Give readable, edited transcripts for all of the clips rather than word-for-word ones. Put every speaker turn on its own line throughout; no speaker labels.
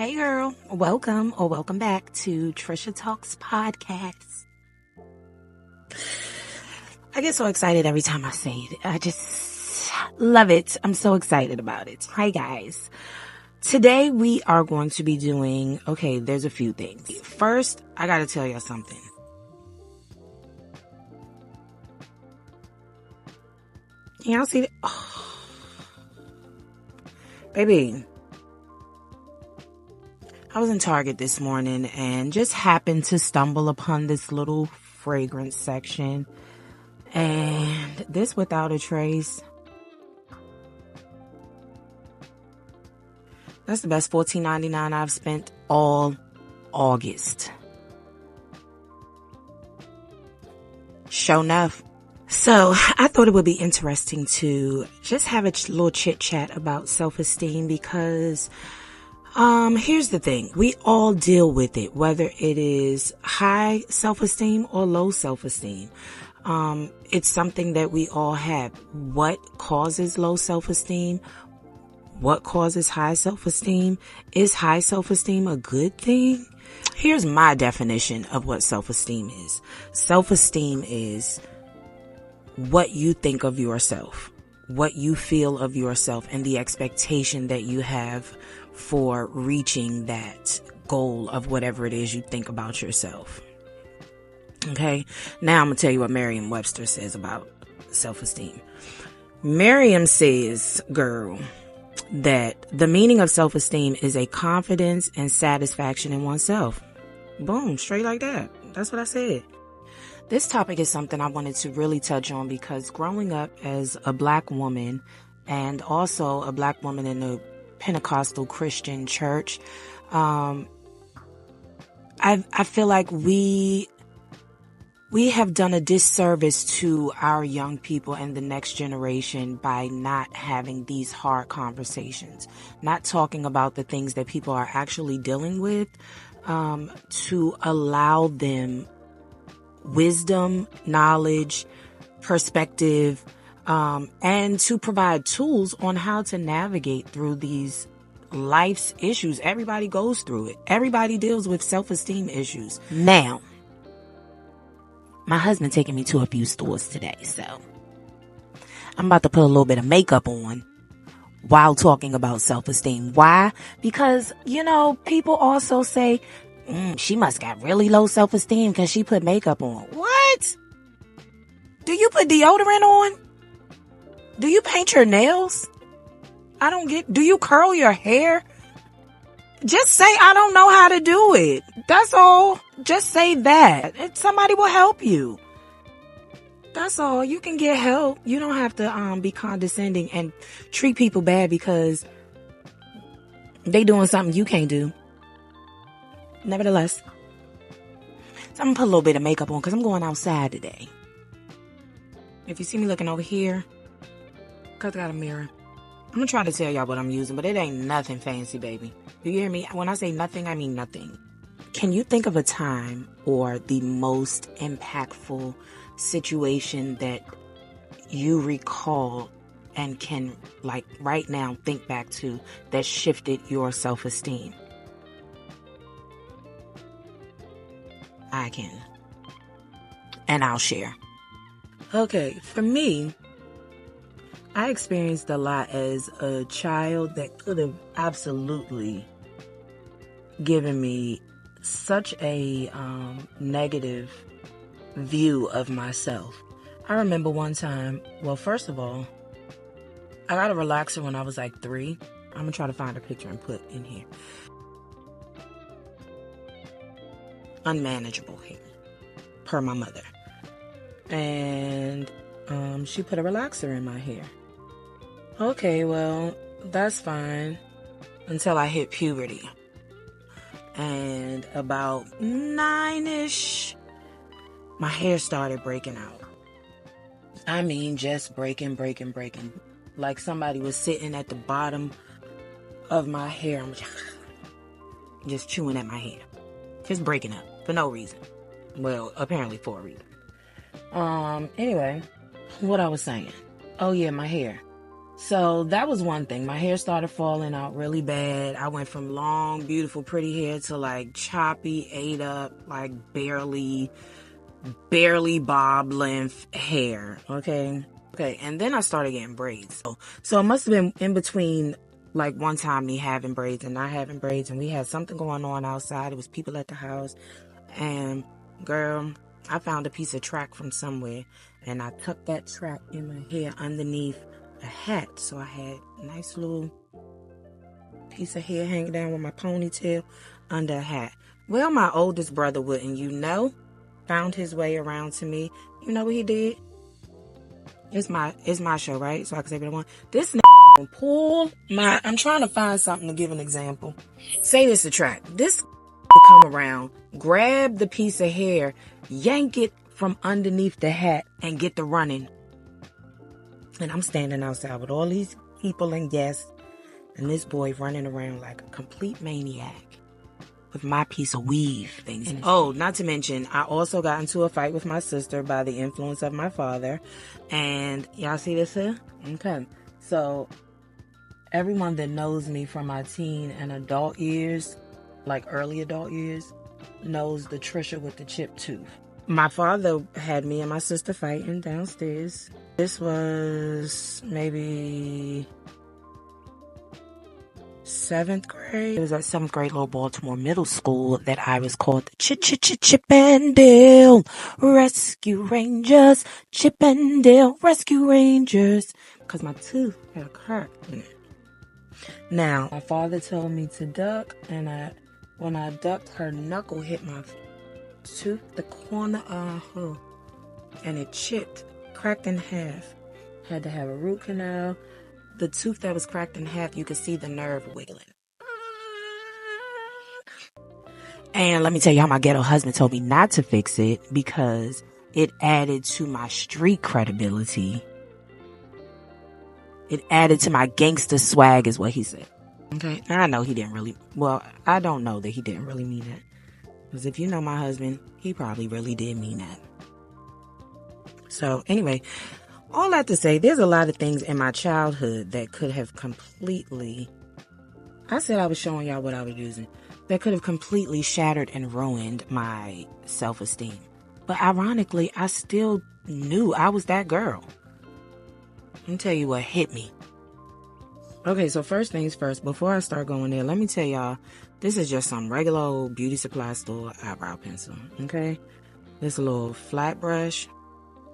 Hey girl, welcome back to Tricia Talks Podcast. I get so excited every time I say it. I just love it. I'm so excited about it. Hi guys. Today we are going to be doing, there's a few things. First, I gotta tell you something. Can y'all see that? Oh. Baby. I was in Target this morning and just happened to stumble upon this little fragrance section. And this Without a Trace. That's the best $14.99 I've spent all August. Sure enough. So I thought it would be interesting to just have a little chit chat about self-esteem because here's the thing. We all deal with it, whether it is high self-esteem or low self-esteem. It's something that we all have. What causes low self-esteem? What causes high self-esteem? Is high self-esteem a good thing? Here's my definition of what self-esteem is. Self-esteem is what you think of yourself, what you feel of yourself, and the expectation that you have for reaching that goal of whatever it is you think about yourself. Okay, now I'm going to tell you what Merriam-Webster says about self-esteem. Merriam says, girl, that the meaning of self-esteem is a confidence and satisfaction in oneself. Boom, straight like that. That's what I said. This topic is something I wanted to really touch on because growing up as a black woman and also a black woman in a Pentecostal Christian church, I feel like we have done a disservice to our young people and the next generation by not having these hard conversations, not talking about the things that people are actually dealing with, to allow them wisdom, knowledge, perspective, and to provide tools on how to navigate through these life's issues. Everybody goes through it. Everybody deals with self-esteem issues. Now, my husband taking me to a few stores today, so I'm about to put a little bit of makeup on while talking about self-esteem. Why? Because, people also say, she must got really low self-esteem because she put makeup on. What? Do you put deodorant on? Do you paint your nails? Do you curl your hair? Just say, I don't know how to do it. That's all. Just say that. And somebody will help you. That's all. You can get help. You don't have to be condescending and treat people bad because they doing something you can't do. Nevertheless, so I'm going to put a little bit of makeup on because I'm going outside today. If you see me looking over here, because I got a mirror. I'm going to try to tell y'all what I'm using, but it ain't nothing fancy, baby. You hear me? When I say nothing, I mean nothing. Can you think of a time or the most impactful situation that you recall and can, like, right now think back to that shifted your self-esteem? I can. And I'll share. Okay, for me, I experienced a lot as a child that could have absolutely given me such a negative view of myself. I remember one time, well, first of all, I got a relaxer when I was like 3. I'm going to try to find a picture and put in here. Unmanageable hair, per my mother. And she put a relaxer in my hair. Okay, well, that's fine until I hit puberty. And about 9-ish, my hair started breaking out. I mean, just breaking. Like somebody was sitting at the bottom of my hair. I'm just chewing at my hair. Just breaking up for no reason. Well, apparently for a reason. Anyway, what I was saying. Oh yeah, my hair. So that was one thing. My hair started falling out really bad. I went from long, beautiful, pretty hair to like choppy, ate up, like barely bob length hair. Okay. And then I started getting braids. So it must have been in between like one time me having braids and not having braids, and we had something going on outside. It was people at the house, and girl, I found a piece of track from somewhere, and I tucked that track in my hair underneath a hat. So I had a nice little piece of hair hanging down with my ponytail under a hat. Well, my oldest brother wouldn't, found his way around to me. You know what he did? It's my show, right? So I can say what I want. This pull my, I'm trying to find something to give an example. Say this a track. This would come around, grab the piece of hair, yank it from underneath the hat, and get the running. And I'm standing outside with all these people and guests, and this boy running around like a complete maniac with my piece of weave things. Oh, not to mention, I also got into a fight with my sister by the influence of my father. And y'all see this here? Okay. So everyone that knows me from my teen and adult years, like early adult years, knows the Tricia with the chipped tooth. My father had me and my sister fighting downstairs. This was maybe 7th grade. It was at 7th grade Little Baltimore Middle School that I was called the Chippendale Rescue Rangers. Chippendale Rescue Rangers. Because my tooth had a crack in it. Now, my father told me to duck, and when I ducked, her knuckle hit my tooth, the corner of her, and it chipped, cracked in half. Had to have a root canal. The tooth that was cracked in half, you could see the nerve wiggling. And let me tell you how my ghetto husband told me not to fix it, because it added to my street credibility. It added to my gangster swag, is what he said. Okay, and I know he didn't really, I don't know that he didn't really mean that. Because if you know my husband, he probably really did mean that. So anyway, all that to say, there's a lot of things in my childhood that could have completely, I said I was showing y'all what I was using, that could have completely shattered and ruined my self-esteem. But ironically, I still knew I was that girl. Let me tell you what hit me. Okay, so first things first, before I start going there, let me tell y'all, this is just some regular old beauty supply store eyebrow pencil, okay? This little flat brush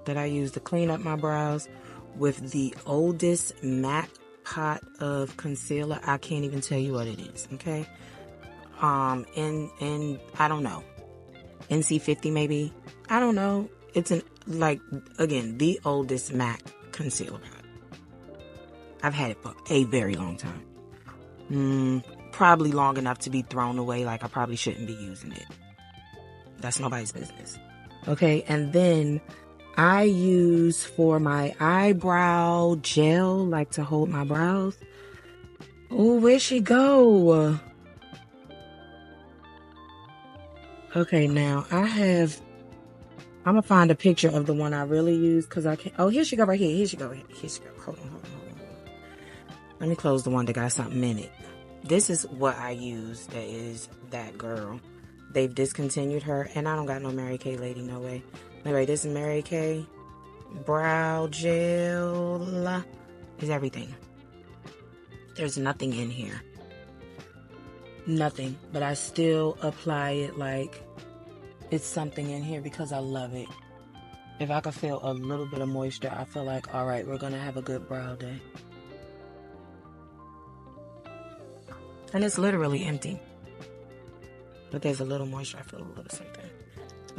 that I use to clean up my brows with the oldest MAC pot of concealer. I can't even tell you what it is, okay? In I don't know, NC50 maybe, I don't know. It's again, the oldest MAC concealer pot. I've had it for a very long time. Probably long enough to be thrown away. Like, I probably shouldn't be using it. That's nobody's business. Okay, and then I use for my eyebrow gel, like to hold my brows. Oh, where'd she go? Okay, now I'm gonna find a picture of the one I really use, because I can't. Oh, here she go right here. Here she go. Hold on. Let me close the one that got something in it. This is what I use that is that girl. They've discontinued her, and I don't got no Mary Kay lady, no way. Anyway, this is Mary Kay. Brow gel is everything. There's nothing in here. Nothing. But I still apply it like it's something in here because I love it. If I could feel a little bit of moisture, I feel like, all right, we're going to have a good brow day. And it's literally empty. But there's a little moisture. I feel a little something.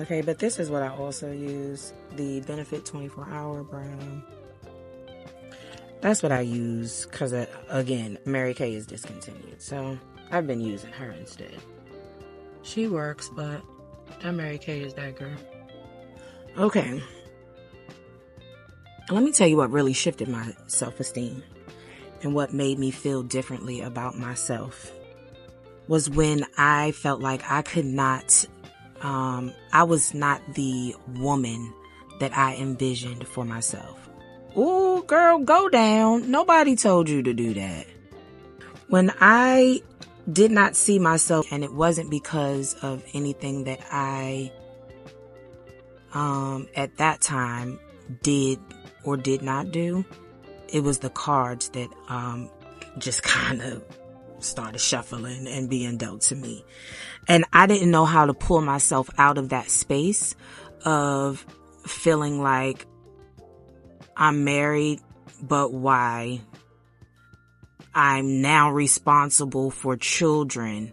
Okay, but this is what I also use. The Benefit 24-Hour Brow. That's what I use because, again, Mary Kay is discontinued. So I've been using her instead. She works, but that Mary Kay is that girl. Okay. Let me tell you what really shifted my self-esteem and what made me feel differently about myself was when I felt like I could not, I was not the woman that I envisioned for myself. Ooh, girl, go down. Nobody told you to do that. When I did not see myself, and it wasn't because of anything that I, at that time did or did not do, it was the cards that, just kind of started shuffling and being dealt to me. And I didn't know how to pull myself out of that space of feeling like I'm married, but why? I'm now responsible for children.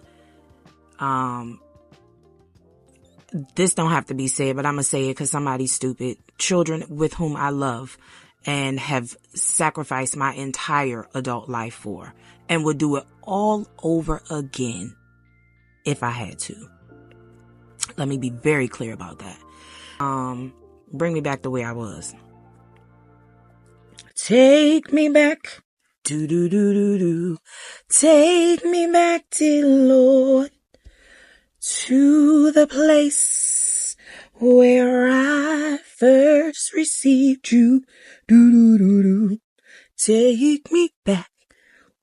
This don't have to be said, but I'm going to say it because somebody's stupid. Children with whom I love and have sacrificed my entire adult life for, and would do it all over again if I had to. Let me be very clear about that. Bring me back to where I was. Take me back. Do. Take me back, dear Lord, to the place where I first received you. Do. Take me back.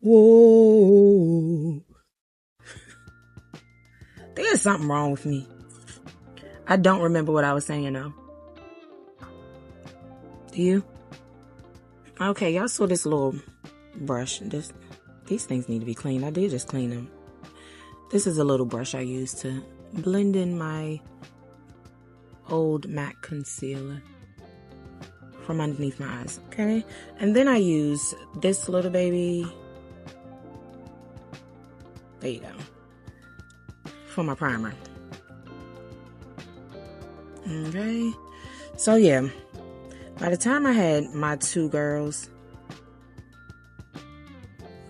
Whoa. There's something wrong with me. I don't remember what I was saying though. Do you? Okay, y'all saw this little brush. These things need to be cleaned. I did just clean them. This is a little brush I use to blend in my old MAC concealer from underneath my eyes. Okay? And then I use this little baby. There you go. For my primer. Okay. So yeah. By the time I had my two girls,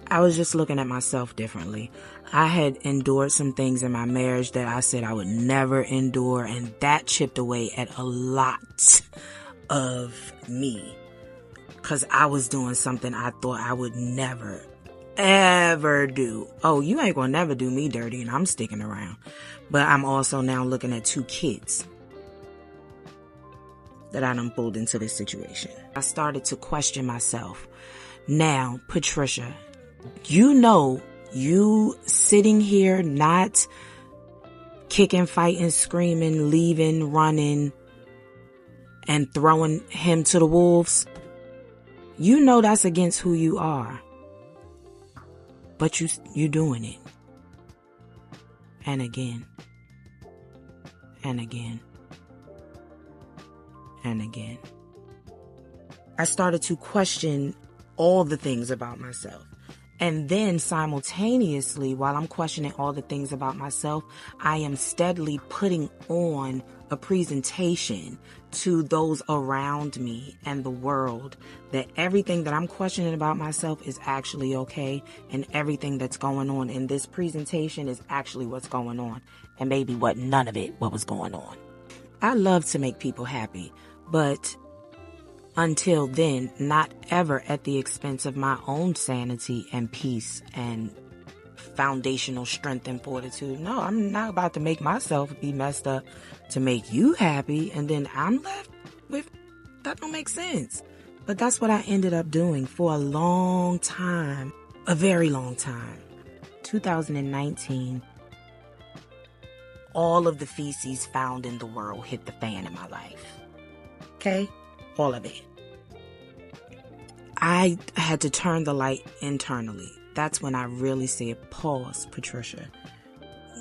I was just looking at myself differently. I had endured some things in my marriage that I said I would never endure, and that chipped away at a lot of me. Because I was doing something I thought I would never, ever do. Oh, you ain't gonna never do me dirty, and I'm sticking around. But I'm also now looking at two kids that I done pulled into this situation. I started to question myself. Now, Patricia, you know, you sitting here not kicking, fighting, screaming, leaving, running, and throwing him to the wolves. You know that's against who you are. But you doing it. And again. And again. And again. I started to question all the things about myself. And then simultaneously, while I'm questioning all the things about myself, I am steadily putting on a presentation to those around me and the world that everything that I'm questioning about myself is actually okay, and everything that's going on in this presentation is actually what's going on, and maybe none of it what was going on. I love to make people happy, but until then, not ever at the expense of my own sanity and peace and foundational strength and fortitude. No, I'm not about to make myself be messed up to make you happy, and then I'm left with, that don't make sense. But that's what I ended up doing for a long time, a very long time. 2019, all of the feces found in the world hit the fan in my life. Okay? All of it. I had to turn the light internally. That's when I really said, pause, Patricia.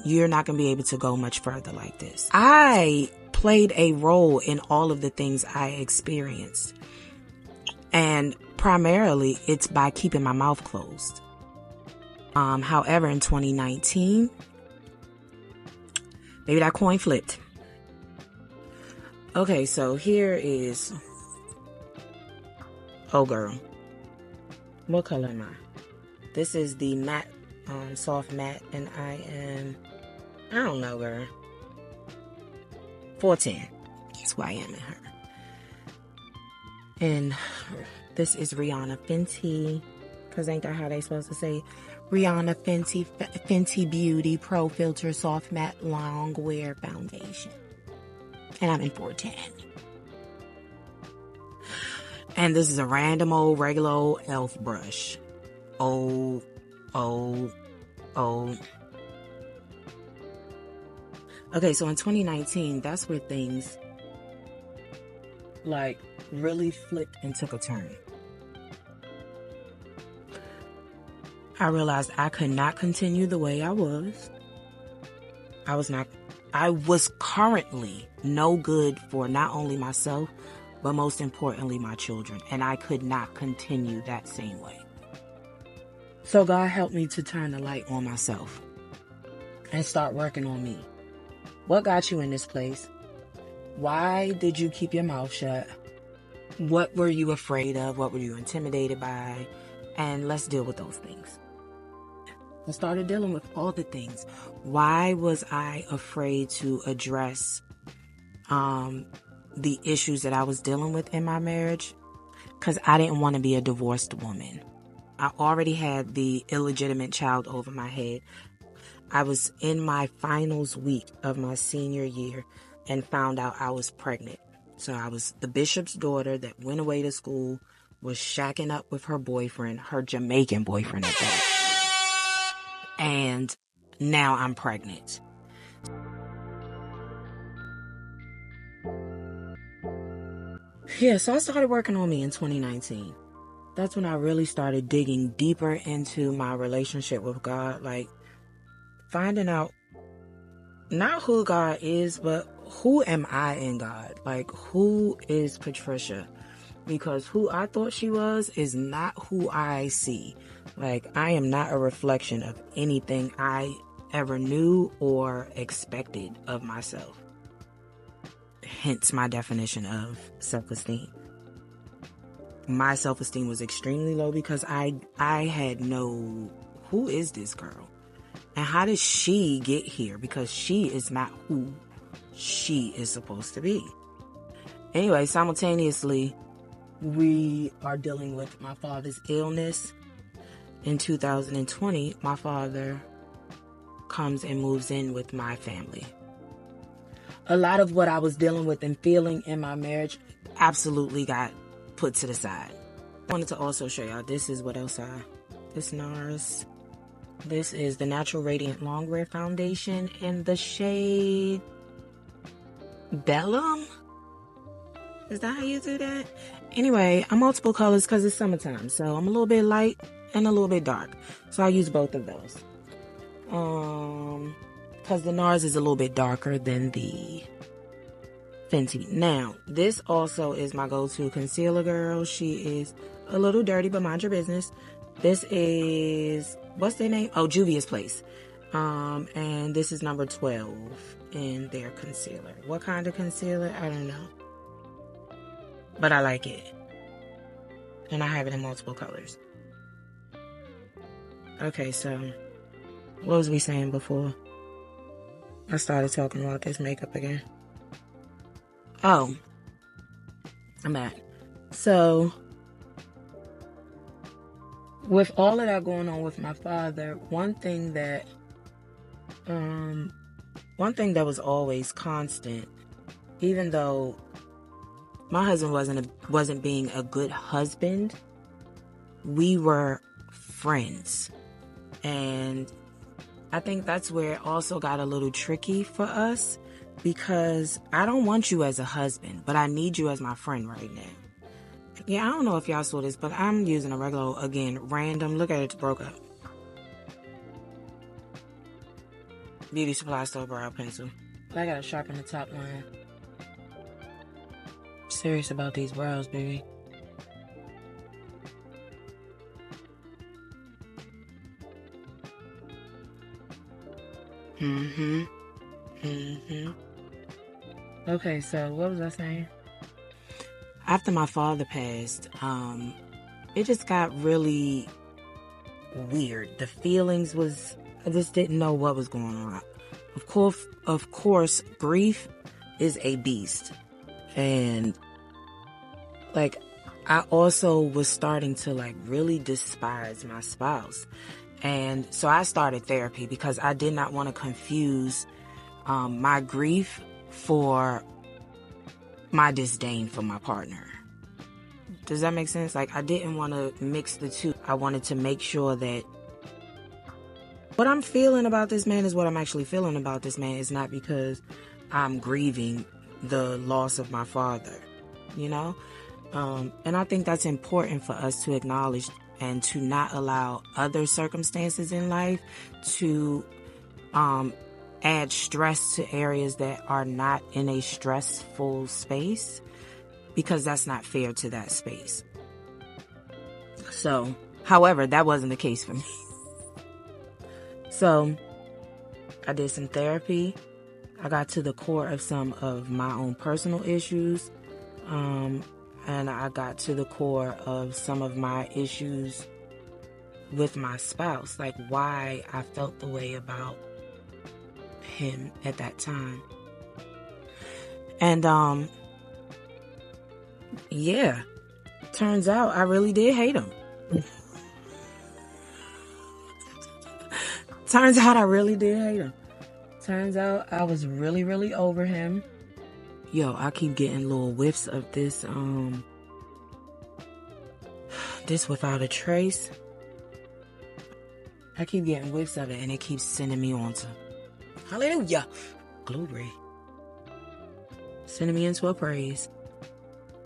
You're not going to be able to go much further like this. I played a role in all of the things I experienced. And primarily, it's by keeping my mouth closed. However, in 2019, maybe that coin flipped. Okay, so here is... Oh, girl. What color am I? This is the matte, soft matte, and I don't know, girl. 410. That's who I am in her. And this is Rihanna Fenty, because ain't that how they supposed to say? Rihanna Fenty, Fenty Beauty Pro Filter Soft Matte Long Wear Foundation. And I'm in 410. And this is a random old, regular old elf brush. Oh. Okay, so in 2019, that's where things like really flipped and took a turn. I realized I could not continue the way I was. I was currently no good for not only myself, but most importantly, my children. And I could not continue that same way. So God helped me to turn the light on myself and start working on me. What got you in this place? Why did you keep your mouth shut? What were you afraid of? What were you intimidated by? And let's deal with those things. I started dealing with all the things. Why was I afraid to address the issues that I was dealing with in my marriage? Because I didn't want to be a divorced woman. I already had the illegitimate child over my head. I was in my finals week of my senior year and found out I was pregnant. So I was the bishop's daughter that went away to school, was shacking up with her boyfriend, her Jamaican boyfriend at that. And now I'm pregnant. Yeah, so I started working on me in 2019. That's when I really started digging deeper into my relationship with God, like finding out not who God is, but who am I in God? Like, who is Patricia? Because who I thought she was is not who I see. Like, I am not a reflection of anything I ever knew or expected of myself. Hence my definition of self-esteem. My self-esteem was extremely low because I had no, who is this girl? And how did she get here? Because she is not who she is supposed to be. Anyway, simultaneously, we are dealing with my father's illness. In 2020, my father comes and moves in with my family. A lot of what I was dealing with and feeling in my marriage absolutely got put to the side. I wanted to also show y'all, this is what else this NARS. This is the Natural Radiant Longwear Foundation in the shade Bellum. Is that how you do that? Anyway, I'm multiple colors because it's summertime. So I'm a little bit light and a little bit dark. So I use both of those. Because the NARS is a little bit darker than the Fenty. Now, this also is my go-to concealer girl. She is a little dirty, but mind your business. This is, what's their name? Oh, Juvia's Place. And this is number 12 in their concealer. What kind of concealer? I don't know. But I like it. And I have it in multiple colors. Okay, so what was we saying before I started talking about this makeup again? Oh, I'm back. So, with all of that going on with my father, one thing that was always constant, even though my husband wasn't being a good husband, we were friends. And I think that's where it also got a little tricky for us, because I don't want you as a husband, but I need you as my friend right now. Yeah, I don't know if y'all saw this, but I'm using a regular, again, random, look at it, it's broke up. Beauty Supply Store brow pencil. But I gotta sharpen the top line. I'm serious about these brows, baby. Okay, so what was I saying? After my father passed, it just got really weird. The feelings I just didn't know what was going on. Of course, grief is a beast. And, like, I also was starting to, like, really despise my spouse. And so I started therapy because I did not want to confuse my grief for my disdain for my partner. Does that make sense? Like, I didn't want to mix the two. I wanted to make sure that what I'm feeling about this man is what I'm actually feeling about this man. Is not because I'm grieving the loss of my father, you know? And I think that's important for us to acknowledge and to not allow other circumstances in life to add stress to areas that are not in a stressful space, because that's not fair to that space. So, however, that wasn't the case for me. So, I did some therapy. I got to the core of some of my own personal issues. And I got to the core of some of my issues with my spouse, like why I felt the way about him at that time. And yeah, turns out I really did hate him. Turns out I really did hate him. Turns out I was really, really over him. Yo, I keep getting little whiffs of this, this Without a Trace. I keep getting whiffs of it, and it keeps sending me on to hallelujah, glory. Sending me into a praise.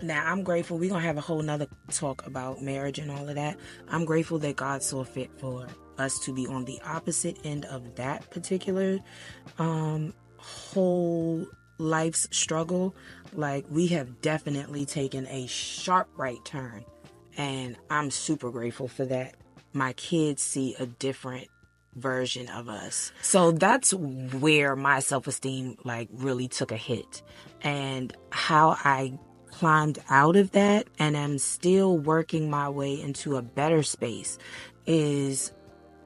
Now, I'm grateful. We're going to have a whole nother talk about marriage and all of that. I'm grateful that God saw fit for us to be on the opposite end of that particular whole life's struggle. Like, we have definitely taken a sharp right turn, and I'm super grateful for that. My kids see a different version of us. So that's where my self-esteem like really took a hit, and how I climbed out of that and am still working my way into a better space is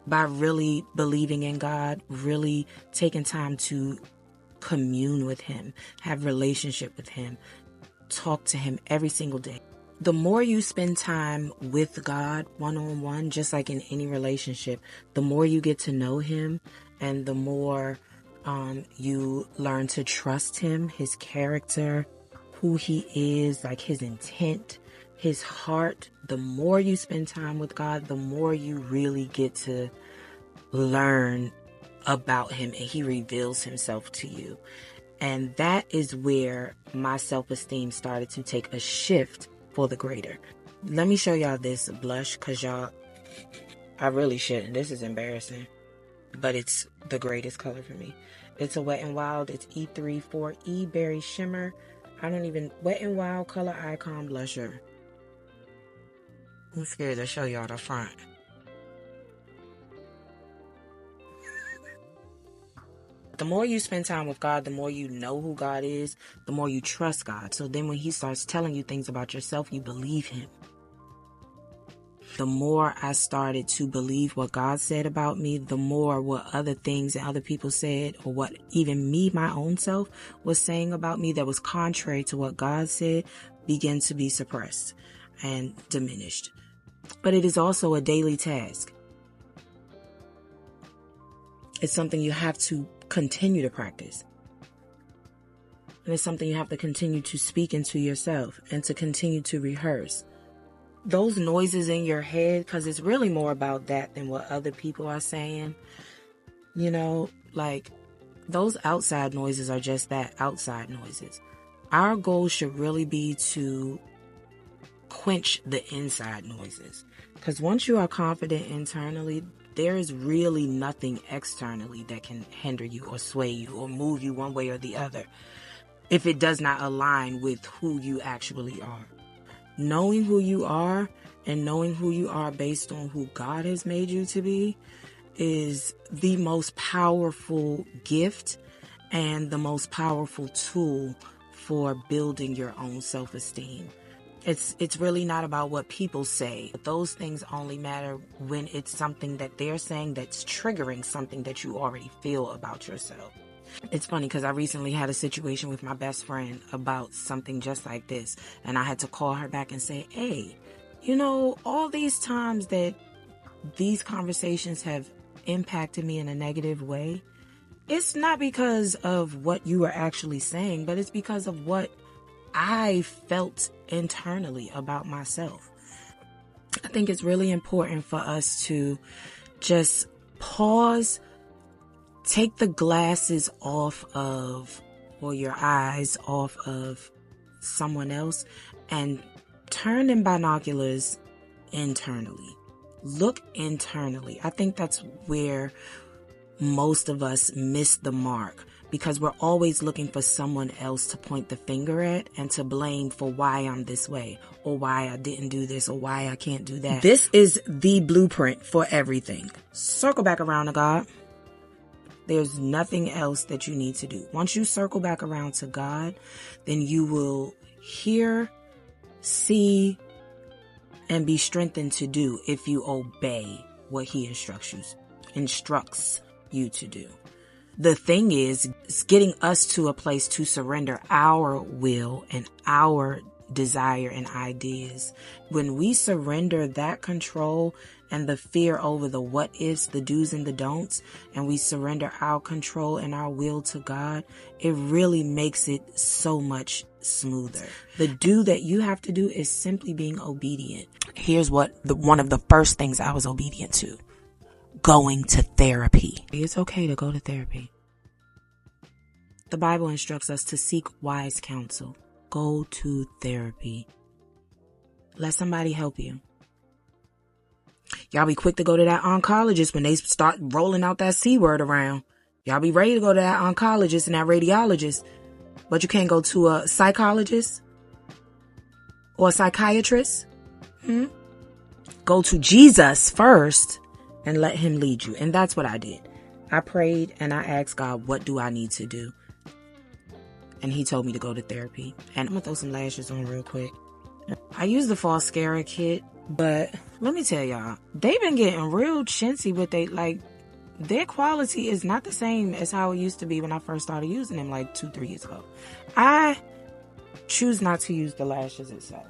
by really believing in God, really taking time to commune with him, have relationship with him, talk to him every single day. The more you spend time with God one-on-one, just like in any relationship, the more you get to know him, and the more you learn to trust him, his character, who he is, like his intent, his heart. The more you spend time with God, the more you really get to learn about him, and he reveals himself to you. And that is where my self-esteem started to take a shift for the greater. Let me show y'all this blush, because y'all, I really shouldn't. This is embarrassing, but it's the greatest color for me. It's a Wet n Wild. It's E34E Berry Shimmer. Wet n Wild Color Icon Blusher. I'm scared to show y'all the front. The more you spend time with God, the more you know who God is, the more you trust God. So then when he starts telling you things about yourself, you believe him. The more I started to believe what God said about me, the more what other things and other people said, or what even me, my own self, was saying about me that was contrary to what God said, began to be suppressed and diminished. But it is also a daily task. It's something you have to continue to practice. And it's something you have to continue to speak into yourself and to continue to rehearse. Those noises in your head, because it's really more about that than what other people are saying. You know, like, those outside noises are just that, outside noises. Our goal should really be to quench the inside noises. Because once you are confident internally, there is really nothing externally that can hinder you or sway you or move you one way or the other, if it does not align with who you actually are. Knowing who you are, and knowing who you are based on who God has made you to be, is the most powerful gift and the most powerful tool for building your own self-esteem. It's really not about what people say. Those things only matter when it's something that they're saying that's triggering something that you already feel about yourself. It's funny because I recently had a situation with my best friend about something just like this. And I had to call her back and say, hey, you know, all these times that these conversations have impacted me in a negative way, it's not because of what you are actually saying, but it's because of what I felt internally about myself. I think it's really important for us to just pause, take the glasses off of, or your eyes off of someone else, and turn in binoculars internally. Look internally. I think that's where most of us miss the mark, because we're always looking for someone else to point the finger at and to blame for why I'm this way, or why I didn't do this, or why I can't do that. This is the blueprint for everything. Circle back around to God. There's nothing else that you need to do. Once you circle back around to God, then you will hear, see, and be strengthened to do if you obey what He instructs you to do. The thing is, it's getting us to a place to surrender our will and our desire and ideas. When we surrender that control and the fear over the what ifs, the do's and the don'ts, and we surrender our control and our will to God, it really makes it so much smoother. The do that you have to do is simply being obedient. Here's one of the first things I was obedient to: going to therapy. It's okay to go to therapy. The Bible instructs us to seek wise counsel. Go to therapy. Let somebody help you. Y'all be quick to go to that oncologist when they start rolling out that C word around. Y'all be ready to go to that oncologist and that radiologist, but you can't go to a psychologist or a psychiatrist. Go to Jesus first and let Him lead you. And that's what I did. I prayed and I asked God, what do I need to do? And He told me to go to therapy. And I'm going to throw some lashes on real quick. I used the false scare kit, but let me tell y'all, they've been getting real chintzy with their quality is not the same as how it used to be when I first started using them 2-3 years ago. I choose not to use the lashes itself.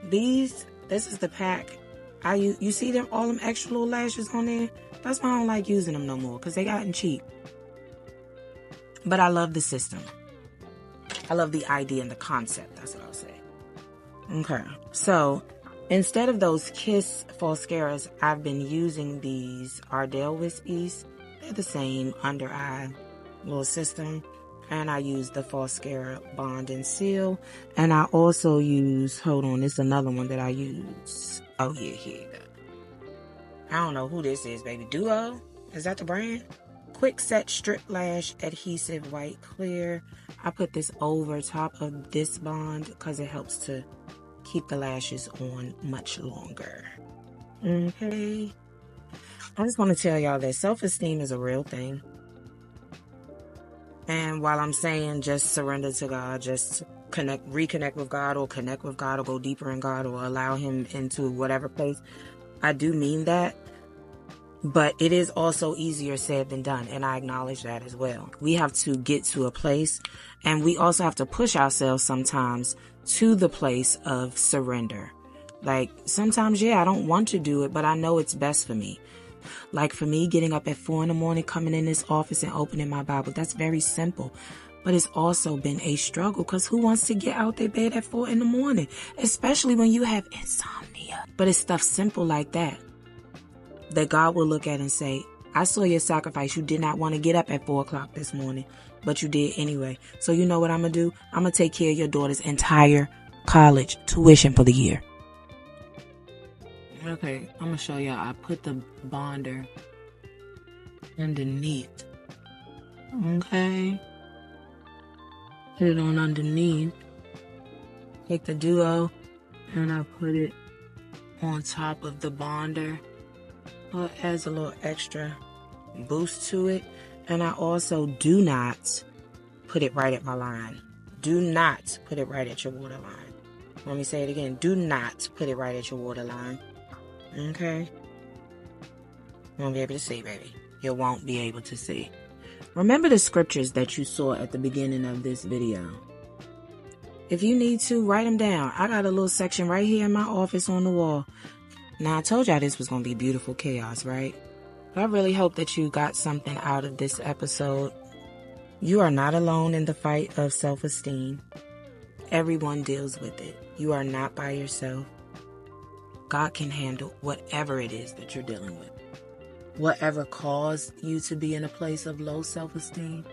This is the pack. You see them, all them extra little lashes on there? That's why I don't like using them no more, because they gotten cheap. But I love the system. I love the idea and the concept. That's what I'll say. Okay. So instead of those Kiss false scaras, I've been using these Ardell Wispies. They're the same under eye little system. And I use the false scare bond and seal. And I also use, hold on, this is another one that I use. Oh yeah, here you go. I don't know who this is, baby. Duo? Is that the brand? Quick Set Strip Lash Adhesive White Clear. I put this over top of this bond because it helps to keep the lashes on much longer. Okay. I just want to tell y'all that self-esteem is a real thing. And while I'm saying just surrender to God, just reconnect with God, or connect with God, or go deeper in God, or allow Him into whatever place, I do mean that. But it is also easier said than done, and I acknowledge that as well. We have to get to a place, and we also have to push ourselves sometimes to the place of surrender. Sometimes, I don't want to do it, but I know it's best for me. For me, getting up at 4 a.m, coming in this office and opening my Bible, that's very simple. But it's also been a struggle, because who wants to get out their bed at 4 a.m, especially when you have insomnia? But it's stuff simple like that God will look at and say, I saw your sacrifice. You did not want to get up at 4 o'clock this morning, but you did anyway. So you know what I'm going to do? I'm going to take care of your daughter's entire college tuition for the year. Okay, I'm going to show y'all. I put the bonder underneath. Okay. Put it on underneath. Take the Duo and I put it on top of the bonder. Well, it adds a little extra boost to it. And I also do not put it right at my line. Do not put it right at your waterline. Let me say it again. Do not put it right at your waterline. Okay? You won't be able to see, baby. You won't be able to see. Remember the scriptures that you saw at the beginning of this video. If you need to, write them down. I got a little section right here in my office on the wall. Now, I told y'all this was going to be beautiful chaos, right? But I really hope that you got something out of this episode. You are not alone in the fight of self-esteem. Everyone deals with it. You are not by yourself. God can handle whatever it is that you're dealing with. Whatever caused you to be in a place of low self-esteem.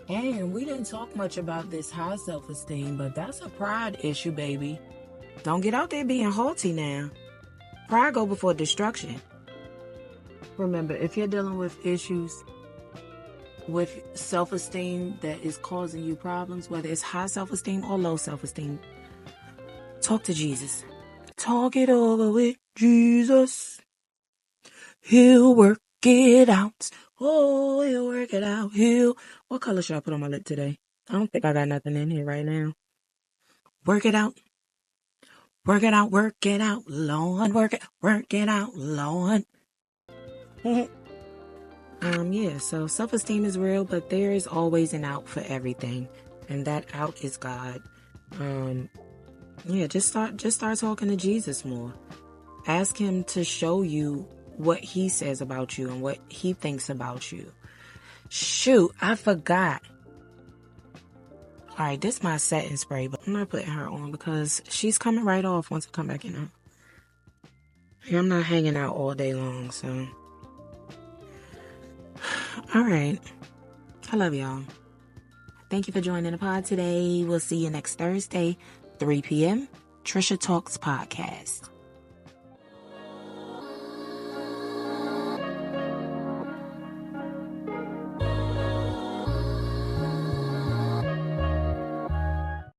And we didn't talk much about this high self-esteem, but that's a pride issue, baby. Don't get out there being haughty now. Pride go before destruction. Remember, if you're dealing with issues with self-esteem that is causing you problems, whether it's high self-esteem or low self-esteem, talk to Jesus. Talk it over with Jesus. He'll work it out. Oh, he'll work it out. What color should I put on my lip today? I don't think I got nothing in here right now. Work it out. Work it out, work it out, Lord. Work it out, Lord. So self-esteem is real, but there is always an out for everything. And that out is God. Just start talking to Jesus more. Ask him to show you what he says about you and what he thinks about you. Shoot, I forgot. Alright, this is my setting spray, but I'm not putting her on because she's coming right off once I come back in. I'm not hanging out all day long, so. Alright. I love y'all. Thank you for joining the pod today. We'll see you next Thursday, 3 p.m. Tricia Talks Podcast.